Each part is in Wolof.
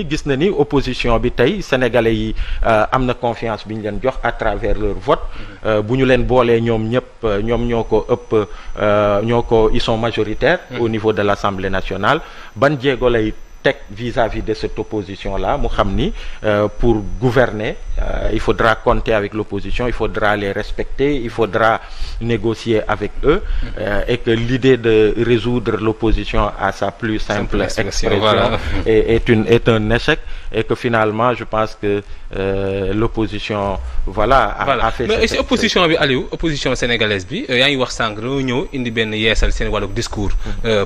gis na ni opposition bi tey sénégalais yi am na confiance bi ñu leen jox à travers leur vote bu ñu leen boolee ñoom ñëpp ñoom ñoo ko ëpp ils sont majoritaires au niveau de l'Assemblée nationale ban jéego lay teg vis-à-vis de cette opposition là mu xam ni pour gouverner il faudra compter avec l'opposition, il faudra les respecter, il faudra négocier avec eux et que l'idée de résoudre l'opposition à sa plus simple expression voilà. est un échec et que finalement je pense que l'opposition a fait mais si opposition bi Aliou opposition sénégalaise bi yaa ngi wax sànq dañoo ñëw indi benn yeesal seen wàllu discours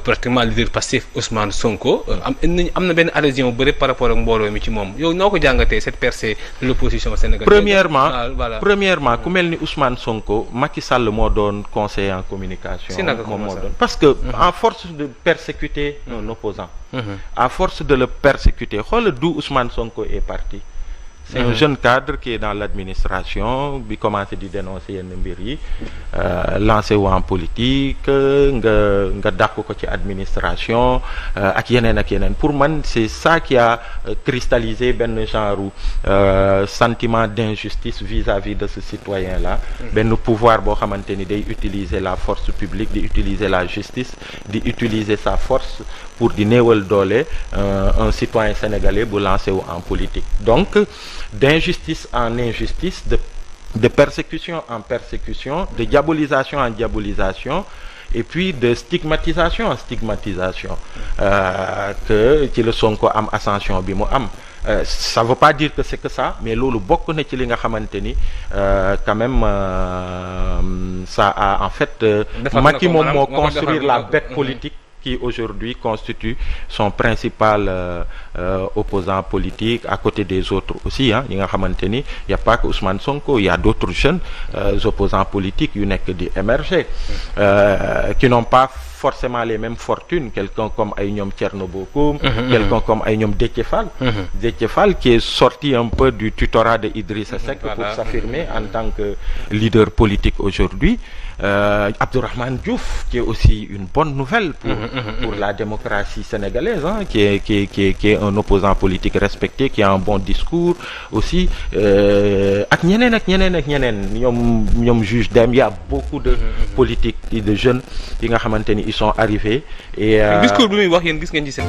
pratiquement leader Pastef Ousmane Sonko am na benn adhésion bu bëri par rapport ak mbooloo mi ci moom yow noo ko jàngatee cette percée de l'opposition sénégalaise. Premièrement ku mel ni Ousmane Sonko Macky Sall moo doon conseiller en communication moom moo doon parce que en force de persécuter un opposant à force de le persécuter xoolal d'où Ousmane Sonko est parti. C'est un jeune cadre qui est dans l'administration bi commencé di dénoncer yenn mbir yi lancé wu en politique nga dàq ko ci administration ak yeneen pour man c'est ça qui a cristallisé benn genre sentiment d'injustice vis-à-vis de ce citoyen là benn pouvoir boo xamante ni day utiliser la force publique di utiliser la justice di utiliser sa force pour di néewal doole un citoyen sénégalais bu lancé wu en politique donc d'injustice en injustice, de persécution en persécution, de diabolisation en diabolisation, et puis de stigmatisation en stigmatisation. Que ci la Sonko am ascension bi mu am. Ça veut pas dire que c'est que ça, mais loolu bokk na ci li nga xamante ni quand même ça a en fait Macky moom moo construire la bête politique qui aujourd'hui constitue son principal opposant politique à côté des autres aussi ñi nga xamante ni y a pas que Ousmane Sonko, il y a d'autres jeunes opposants politiques yu nekk di émerger qui n'ont pas forcément les mêmes fortunes, quelqu'un comme ay ñoom Thierno Bocoum, quelqu'un comme ay ñoom Déthié Fall qui est sorti un peu du tutorat de Idrissa Seck pour s'affirmer en tant que leader politique aujourd'hui. Abdourahmane Diouf qui est aussi une bonne nouvelle pour la démocratie sénégalaise qui est un opposant politique respecté, qui a un bon discours aussi ak ñeneen ñoom juge Dème, il y a beaucoup de politiques et de jeunes yi nga xamante ni ils sont arrivés et discours bi muy wax yéen gis ngeen ci seen